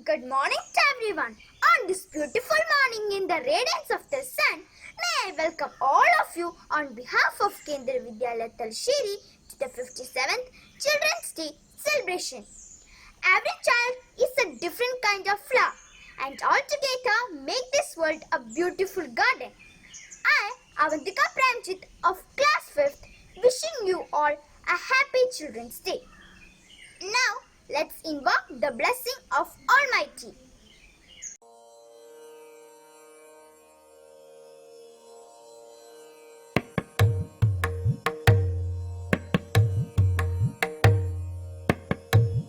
Good morning to everyone. On this beautiful morning in the radiance of the sun, may I welcome all of you on behalf of Kendra Vidyalaya Talshiri to the 57th Children's Day celebration. Every child is a different kind of flower and all together make this world a beautiful garden. I, Avantika Premjit of class 5th, wishing you all a happy Children's Day. Now, let's invoke the blessing of Almighty.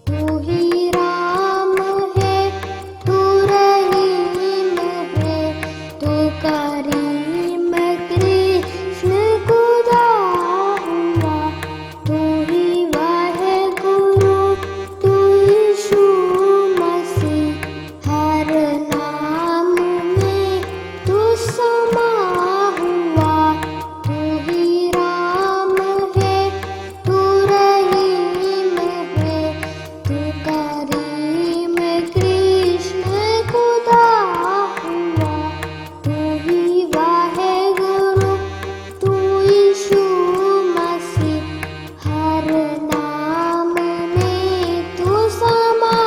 तू ही राम है, तू रहीम है, तू करीम कृष्ण खुदा हुआ। तू ही वाहेगुरु, तू यीशु मसीह, हर नाम में तू समा हुआ। तू ही राम है, तू रहीम है, तू करीम कृष्ण खुदा हुआ। तू ही वाहेगुरु, तू यीशु मसीह, हर नाम में तू समा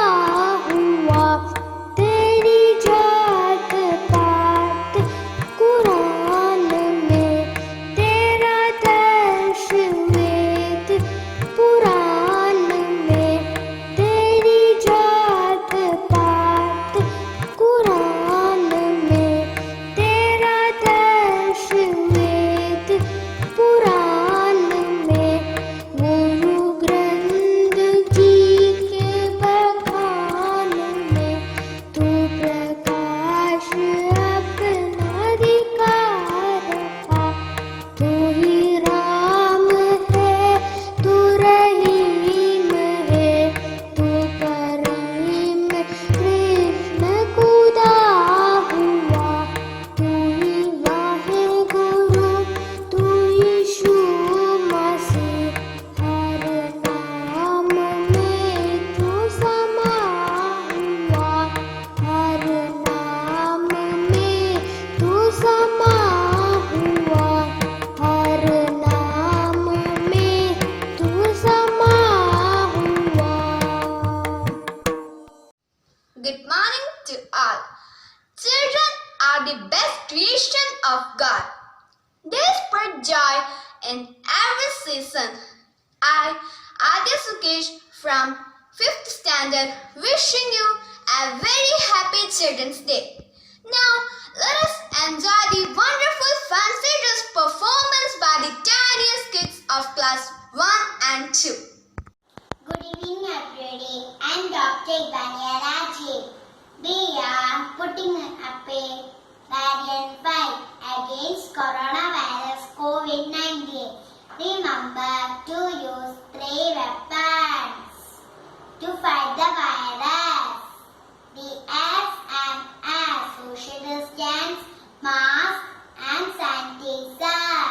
हुआ। तेरी जात पात कुरान में, तेरा दर्श वेद पुराण में। तेरी जात पात कुरान में, तेरा दर्श वेद पुराण में। गुरु ग्रंथ जी के बखान में, तू प्रकाश अपना दिखा रहा। तू ही राम है, तू रहीम है, तू करीम कृष्ण खुदा हुआ। तू ही वाहेगुरु, तू यीशु मसीह, हर नाम में तू समा हुआ। हर नाम में तू समा हुआ। हर नाम में तू समा हुआ। Good morning to all. Children are the best creation of God. They spread joy in every season. I, Adya Sukesh from 5th standard, wishing you a very happy Children's Day. Now, let us enjoy the wonderful fancy dress performance by the tiniest kids of class 1 and 2. Good evening everybody. I am Dr. Daniel Rajiv. We are putting up a valiant fight against coronavirus COVID-19. Remember to use 3 weapons to fight the virus. The SMS, social distance, mask and sanitizer.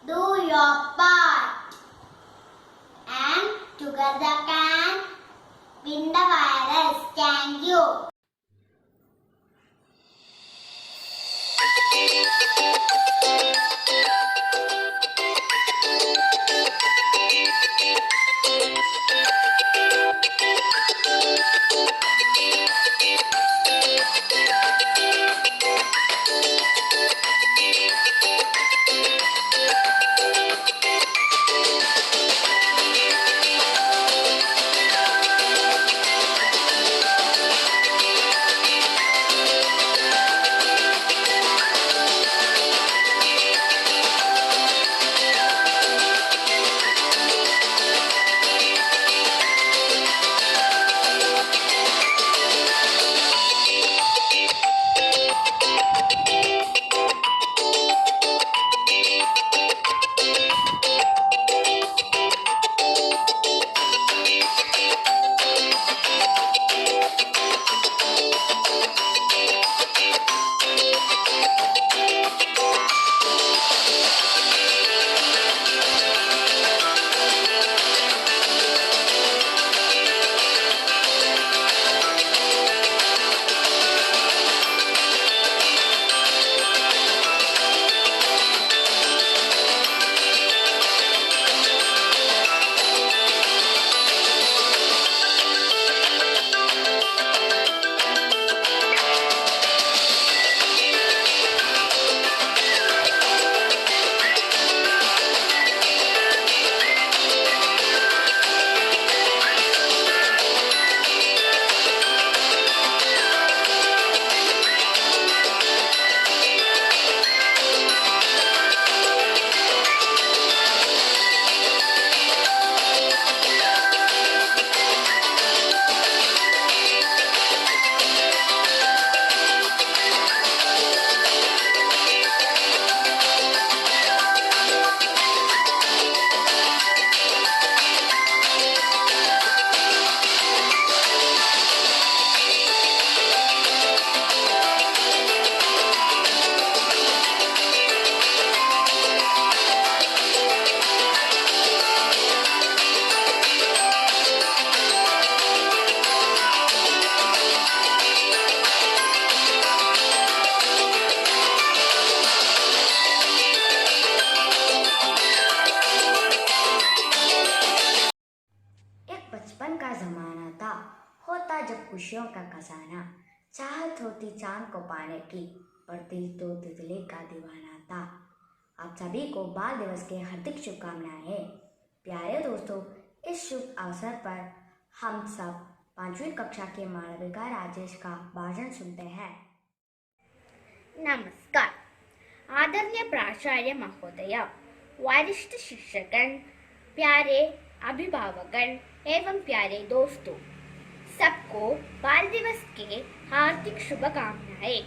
Do your part and together can win the virus. Thank you. होता जब खुशियों का खजाना, चाहत होती चांद को पाने की, पर दिल तो तितली का दीवाना था। आप सभी को बाल दिवस के हार्दिक शुभकामनाएं। प्यारे दोस्तों, इस शुभ अवसर पर हम सब 5वीं कक्षा के मालविका राजेश का भाषण सुनते हैं। नमस्कार। आदरणीय प्राचार्य महोदय, वरिष्ठ शिक्षकगण, प्यारे अभिभावकगण एवं प्यारे दोस्तों, सबको बाल दिवस के हार्दिक शुभकामनाएं।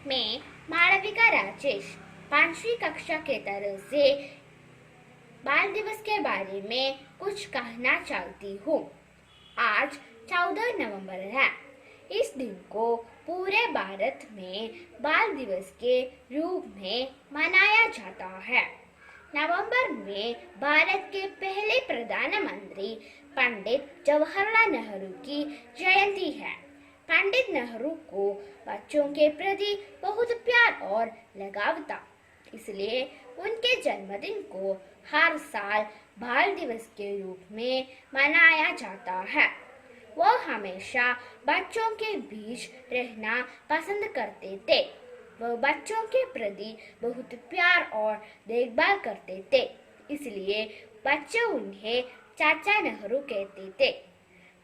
मैं मालविका राजेश 5वीं कक्षा के तरफ से बाल दिवस के बारे में कुछ कहना चाहती हूँ। आज 14 नवंबर है। इस दिन को पूरे भारत में बाल दिवस के रूप में मनाया जाता है। नवंबर में भारत के पहले प्रधानमंत्री पंडित जवाहरलाल नेहरू की जयंती है। पंडित नेहरू को बच्चों के प्रति बहुत प्यार और लगाव था, इसलिए उनके जन्मदिन को हर साल बाल दिवस के रूप में मनाया जाता है। वो हमेशा बच्चों के बीच रहना पसंद करते थे। वो बच्चों के प्रति बहुत प्यार और देखभाल करते थे, इसलिए बच्चे उन्हें चाचा नेहरू कहते थे।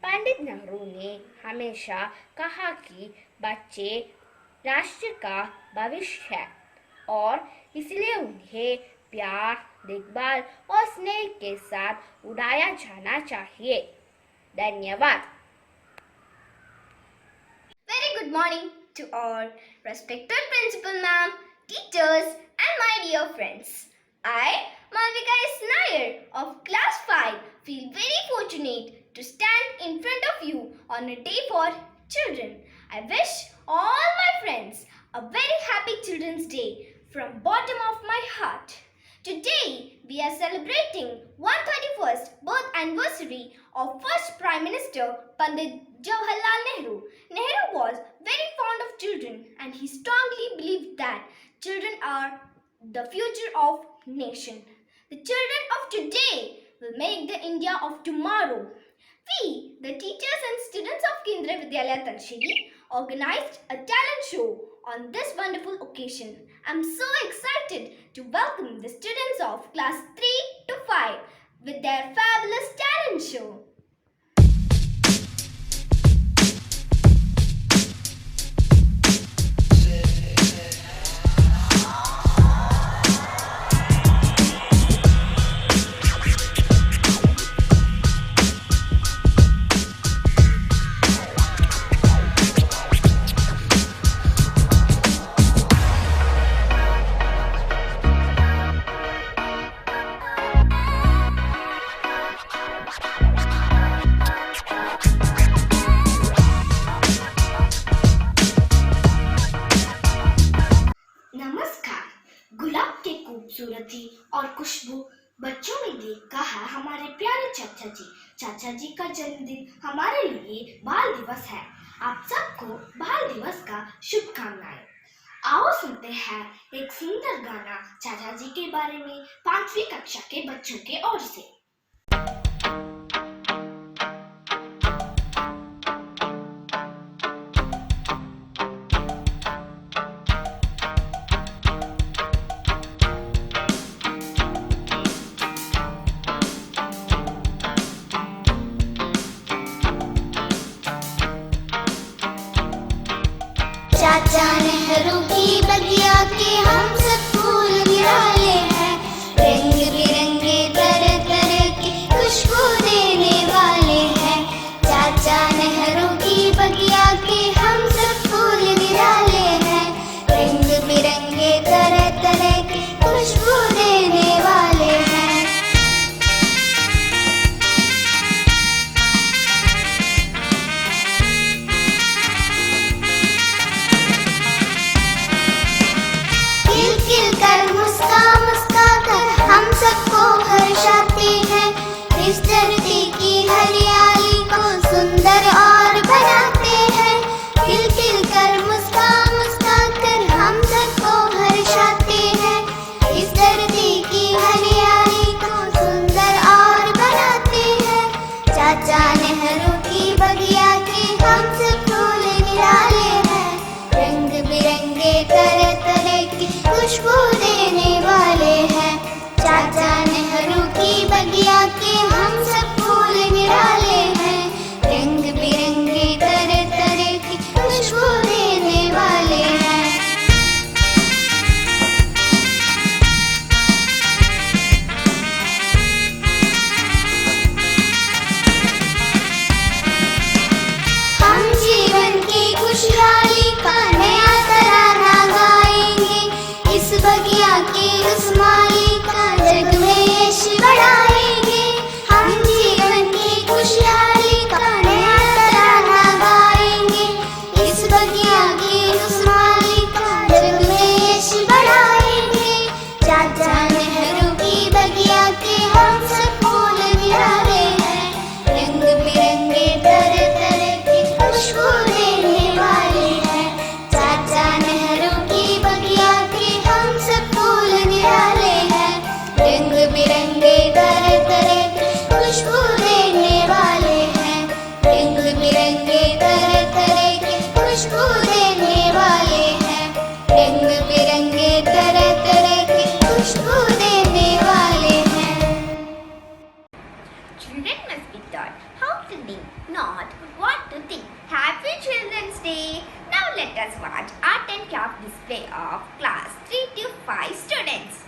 पंडित नेहरू ने हमेशा कहा कि बच्चे राष्ट्र का भविष्य है और इसलिए उन्हें प्यार, देखभाल और स्नेह के साथ उड़ाया जाना चाहिए। धन्यवाद। Very good morning to all respected principal ma'am, teachers and my dear friends. I, Malvika S. Nair of class 5 feel very fortunate to stand in front of you on a day for children. I wish all my friends a very happy Children's Day from bottom of my heart. Today we are celebrating 131st birth anniversary of first Prime Minister Pandit Jawaharlal Nehru. Nehru was very fond of children and he strongly believed that children are the future of nation. The children of today will make the India of tomorrow. We, the teachers and students of Kendriya Vidyalaya Talsheri, organized a talent show on this wonderful occasion. I'm so excited to welcome the students of class 3 to 5 with their fabulous talent show. नमस्कार। गुलाब की खूबसूरती और खुशबू बच्चों में देख कहा हमारे प्यारे चाचा जी का जन्मदिन हमारे लिए बाल दिवस है। आप सबको बाल दिवस का शुभकामनाएं। आओ सुनते हैं एक सुंदर गाना चाचा जी के बारे में 5वीं कक्षा के बच्चों के ओर से। चाचा नेहरू की बगिया के हम सब फूल गिराए हैं, रंग बिरंगे तरह तरह की खुशबू देने वाले हैं। चाचा नेहरू की बगिया के हम सब फूल गिराए हैं, रंग बिरंगे तरह तरह की खुशबू देने वाले हैं। खिल कर मुस्का मुस्का कर हम सबको हर्षाते हैं, इस धरती की हरियाली को सुंदर और बनाते हैं। खिल कर मुस्का मुस्का कर हम सबको हर्षाते हैं, इस धरती की हरियाली को सुंदर और बनाते हैं। चाचा नेहरू की बगिया के खुशबू देने वाले हैं। रंग बिरंगे तरह तरह की खुशबू देने वाले हैं। Children must be taught how to think, not what to think. Happy Children's Day! Now let us watch art and craft display of class 3 to 5 students.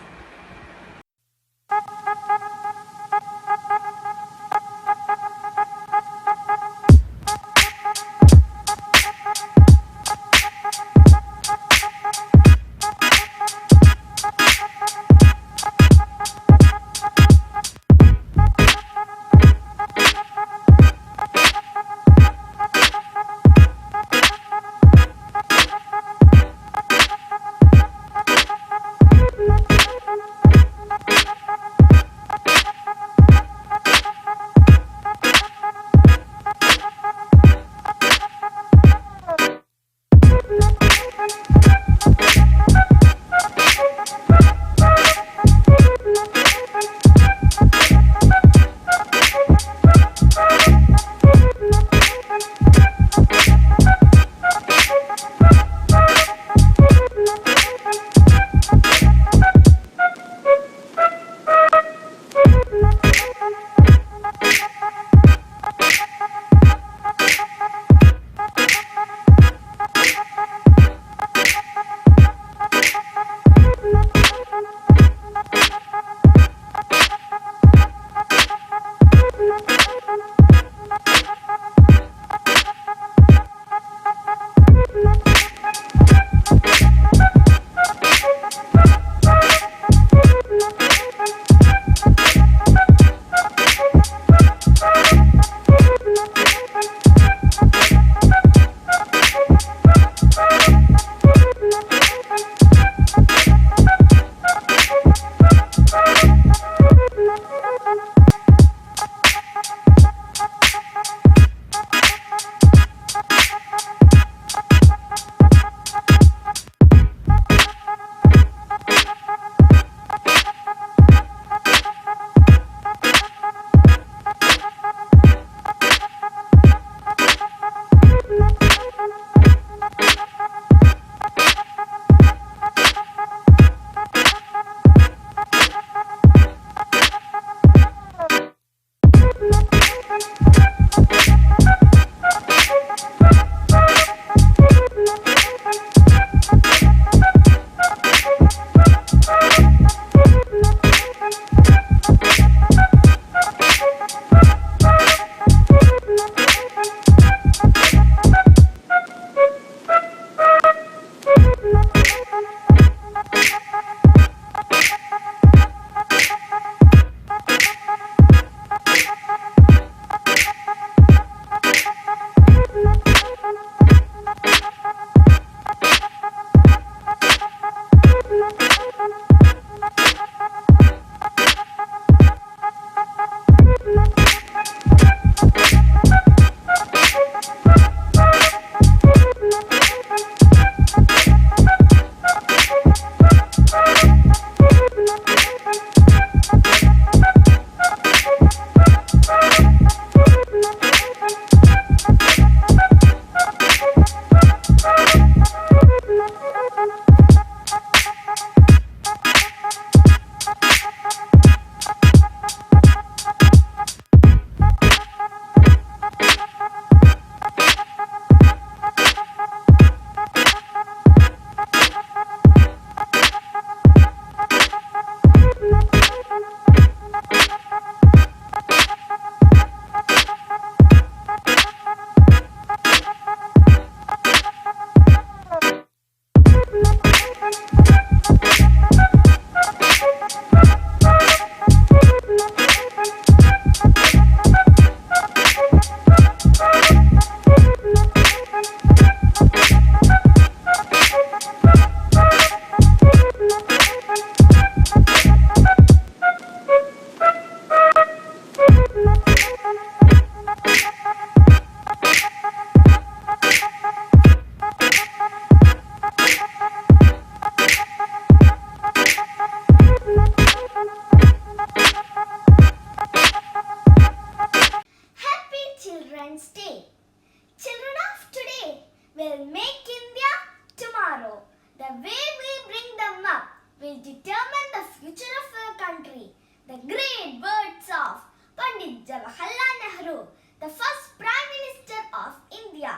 will make India tomorrow. The way we bring them up will determine the future of our country. The great words of Pandit Jawaharlal Nehru, the first Prime Minister of India.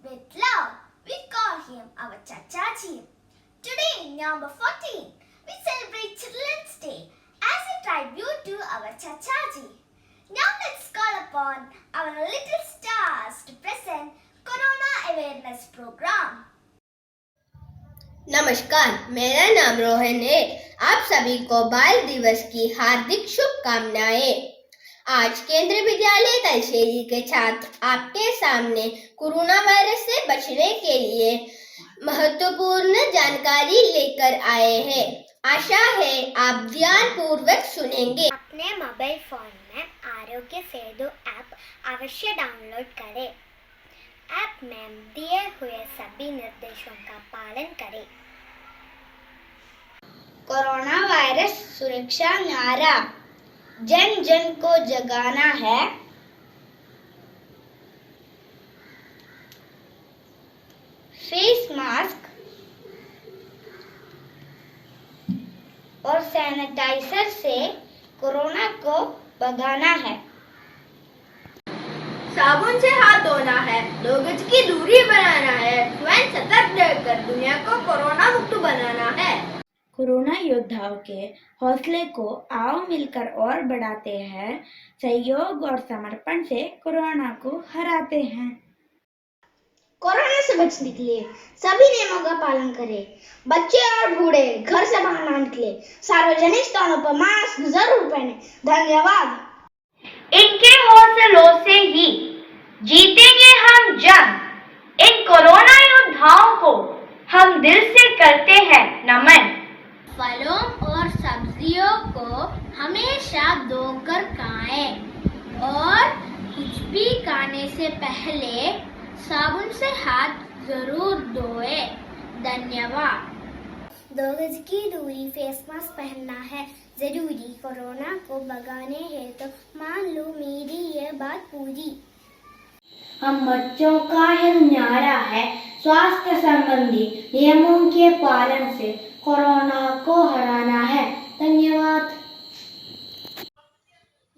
With love, we call him our Chachaji. Today, November 14, we celebrate Children's Day as a tribute to our Chachaji. Now let's call upon our little stars to present Corona Awareness Program. नमस्कार, मेरा नाम रोहन है। आप सभी को बाल दिवस की हार्दिक शुभकामनाएं। आज केंद्रीय विद्यालय तलश्शेरी के छात्र आपके सामने कोरोना वायरस से बचने के लिए महत्वपूर्ण जानकारी लेकर आए हैं। आशा है आप ध्यानपूर्वक सुनेंगे। अपने मोबाइल फोन में आरोग्य सेतु ऐप अवश्य डाउनलोड करें। ऐप में दिए हुए सभी निर्देशों का पालन करें। कोरोना वायरस सुरक्षा नारा, जन जन को जगाना है। फेस मास्क और सैनिटाइजर से कोरोना को भगाना है। साबुन से हाथ धोना है, 2 गज की दूरी बनाना है, स्वयं सतर्क रहकर दुनिया को कोरोना मुक्त बनाना है। कोरोना योद्धाओं के हौसले को आओ मिलकर और बढ़ाते हैं। सहयोग और समर्पण से कोरोना को हराते हैं। कोरोना से बचने के लिए सभी नियमों का पालन करें। बच्चे और बूढ़े घर से बाहर ना निकले। सार्वजनिक स्थानों पर मास्क जरूर पहने। धन्यवाद। इनके हौसलों से ही जीतेंगे हम जंग। इन कोरोना योद्धाओं को हम दिल से करते हैं नमन। फलों और सब्जियों को हमेशा धोकर खाएं और कुछ भी खाने से पहले साबुन से हाथ जरूर धोएं। धन्यवाद। 2 गज की दूरी, फेस मास्क पहनना है जरूरी। कोरोना को भगाने है तो मान लो मेरी ये बात पूरी। हम बच्चों का यह नारा है, स्वास्थ्य संबंधी नियमों के पालन से कोरोना को हराना है। धन्यवाद।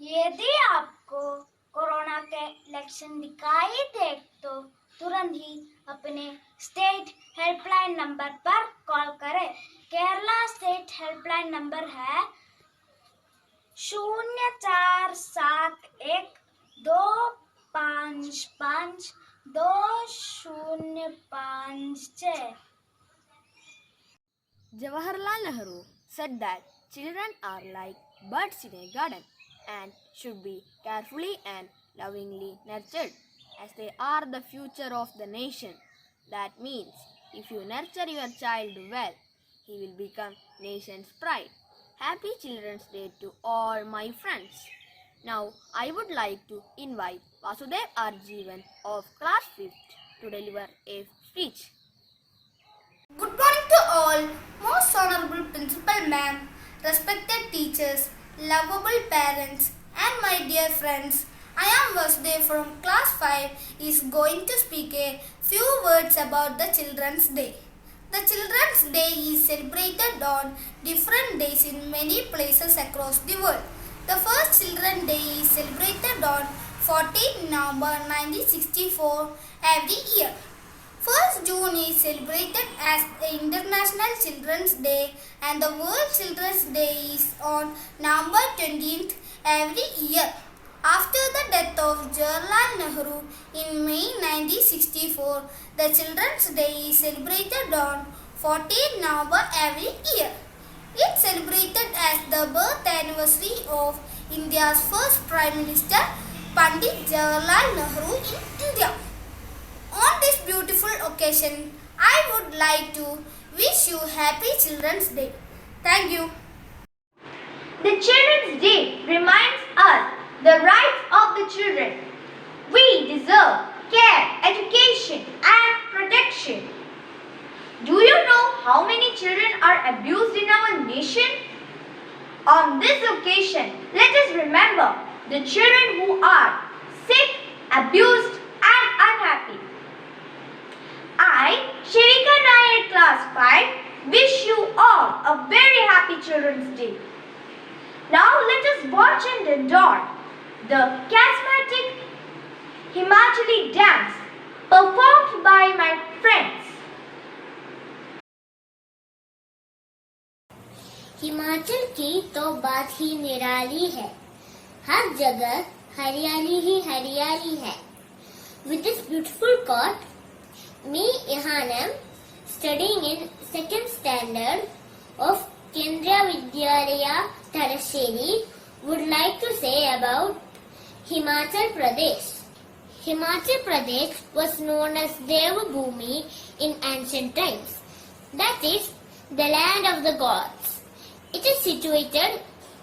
यदि आपको कोरोना के लक्षण दिखाई दे तो तुरंत ही अपने स्टेट हेल्पलाइन नंबर पर कॉल करें। केरला स्टेट हेल्पलाइन नंबर है 047125520556। Jawaharlal Nehru said that children are like birds in a garden and should be carefully and lovingly nurtured, as they are the future of the nation. That means if you nurture your child well, he will become nation's pride. Happy Children's Day to all my friends. Now I would like to invite Vasudev R. Jeevan of class 5th to deliver a speech. Good morning to all, most honorable principal ma'am, respected teachers, lovable parents, and my dear friends. I am Vasudev from class 5 is going to speak a few words about the Children's Day. The Children's Day is celebrated on different days in many places across the world. The first Children's Day is celebrated on 14 November 1964 every year. 1st June is celebrated as the International Children's Day and the World Children's Day is on November 20th every year. After the death of Jawaharlal Nehru in May 1964, the Children's Day is celebrated on 14 November every year. It's celebrated as the birth anniversary of India's first Prime Minister, Pandit Jawaharlal Nehru in India. On this beautiful occasion, I would like to wish you Happy Children's Day. Thank you. The Children's Day reminds us the rights of the children. We deserve care, education, and protection. Do you know how many children are abused in our nation? On this occasion, let us remember the children who are sick, abused, and unhappy. 5 wish you all a very happy Children's Day. Now let us watch and adore the charismatic Himachali dance performed by my friends. Himachal की तो बात ही निराली है, हर जगह हरियाली ही हरियाली है. With this beautiful quote, me Ihanam, studying in 2nd standard of Kendriya Vidyalaya Talasheri, would like to say about Himachal Pradesh. Himachal Pradesh was known as Devabhoomi in ancient times, that is, the land of the gods. It is situated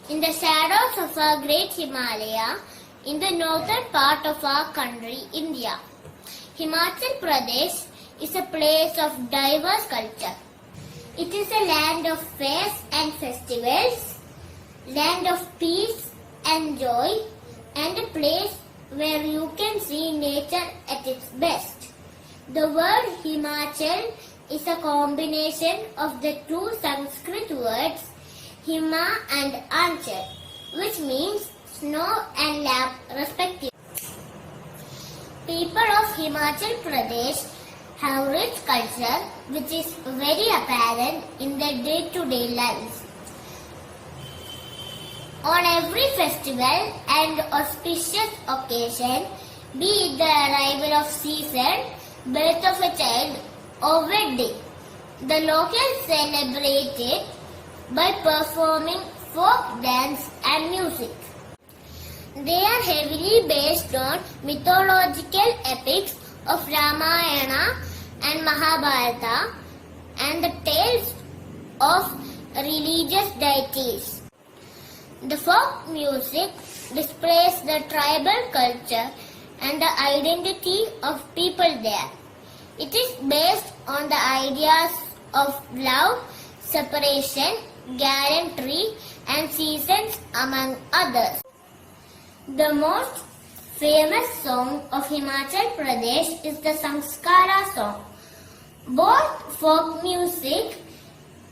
in the shadows of our great Himalaya in the northern part of our country, India. Himachal Pradesh is a place of diverse culture. It is a land of fairs and festivals, land of peace and joy, and a place where you can see nature at its best. The word Himachal is a combination of the two Sanskrit words Hima and Anchal, which means snow and lap respectively. People of Himachal Pradesh have rich culture which is very apparent in their day-to-day lives. On every festival and auspicious occasion, be it the arrival of season, birth of a child or wedding, the locals celebrate it by performing folk dance and music. They are heavily based on mythological epics of Ramayana and Mahabharata and the tales of religious deities. The folk music displays the tribal culture and the identity of people there. It is based on the ideas of love, separation, gallantry and seasons among others. The most famous song of Himachal Pradesh is the Sanskara song. Both folk music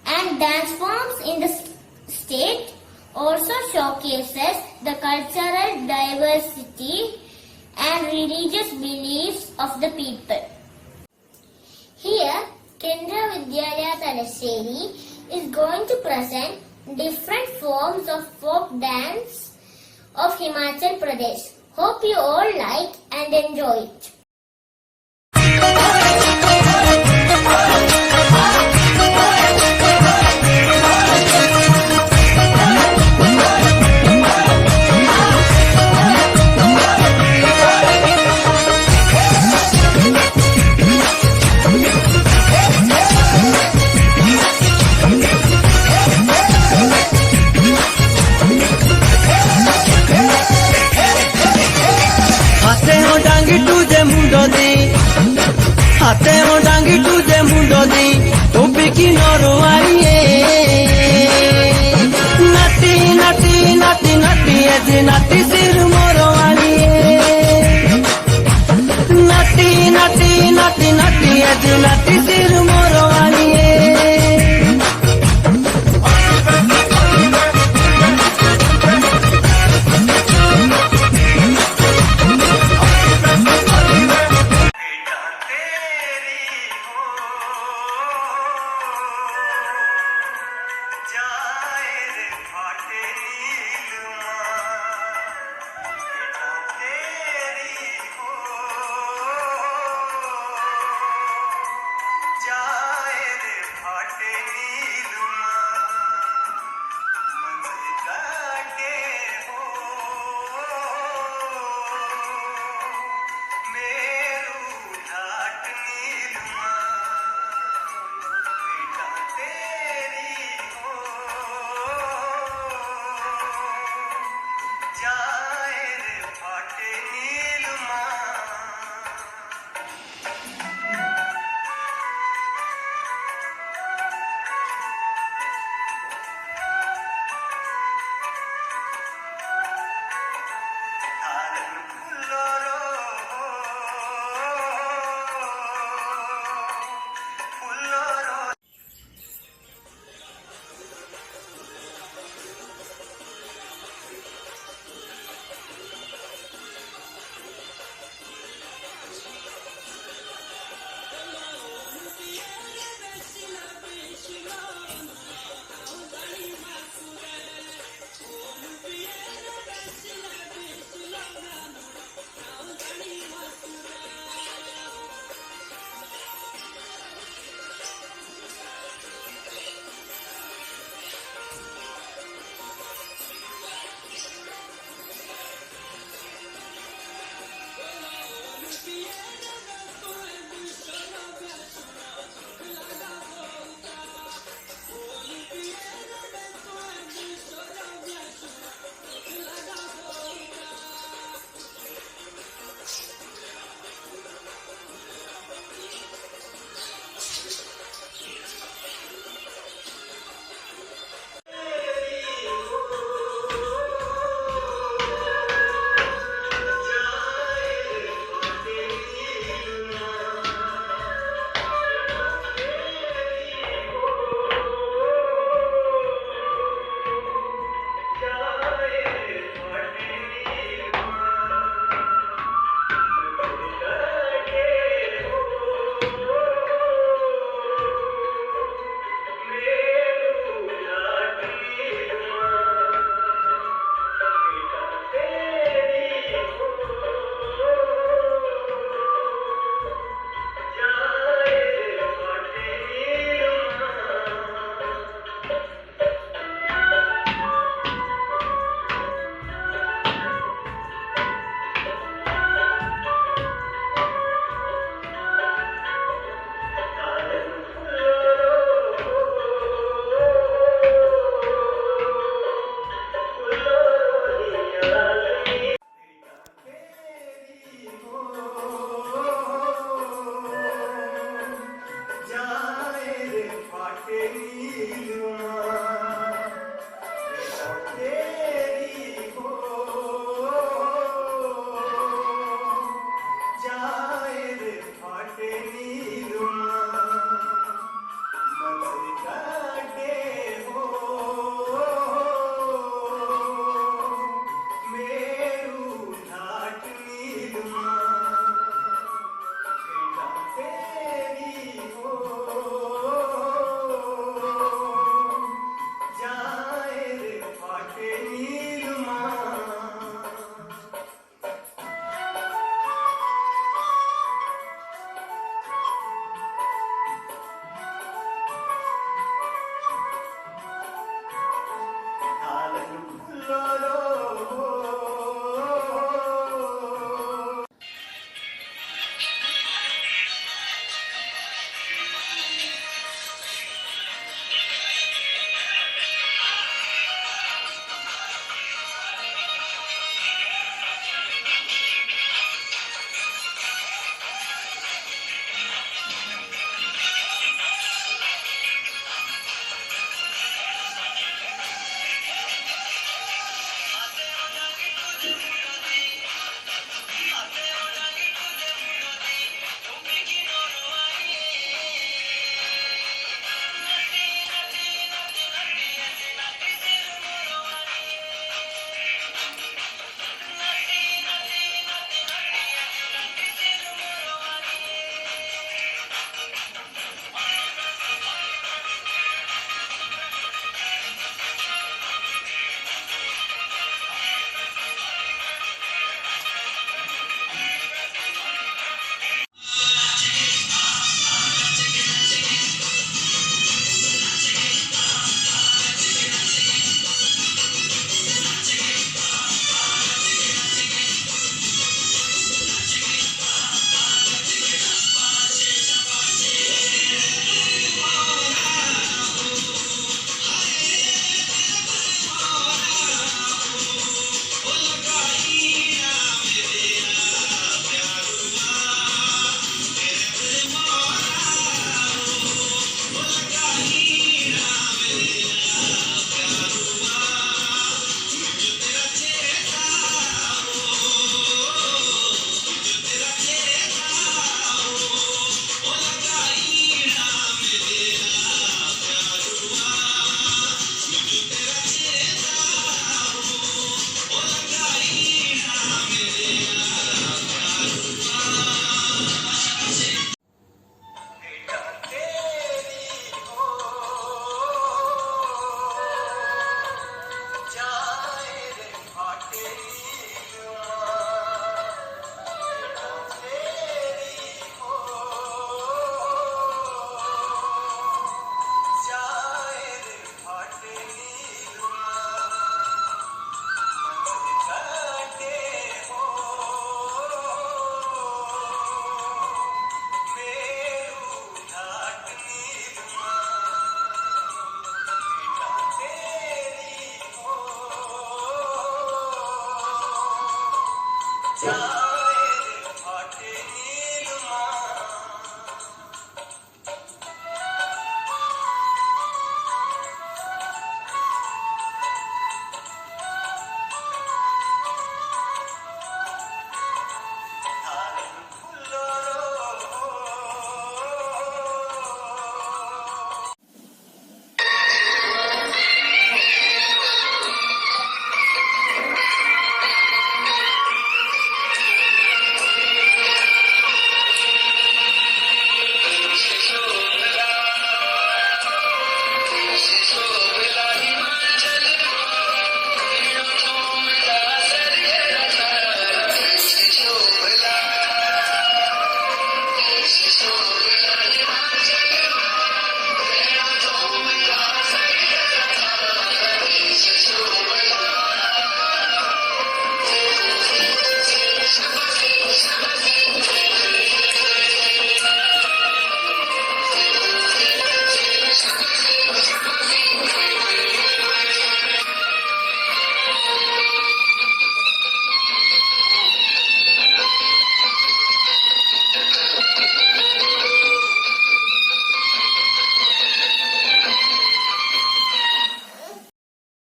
and dance forms in the state also showcases the cultural diversity and religious beliefs of the people. Here, Kendriya Vidyalaya Talasheri is going to present different forms of folk dance of Himachal Pradesh. Hope you all like and enjoy it. हाथे हो डांगी तुझे मुंडो दी टोपी की नौरवाइए नाटी नाटी नाटी नाटी ऐसी नाटी सिर मोरवाइए नाटी नाटी नाटी नाटी ऐसी नाटी सिर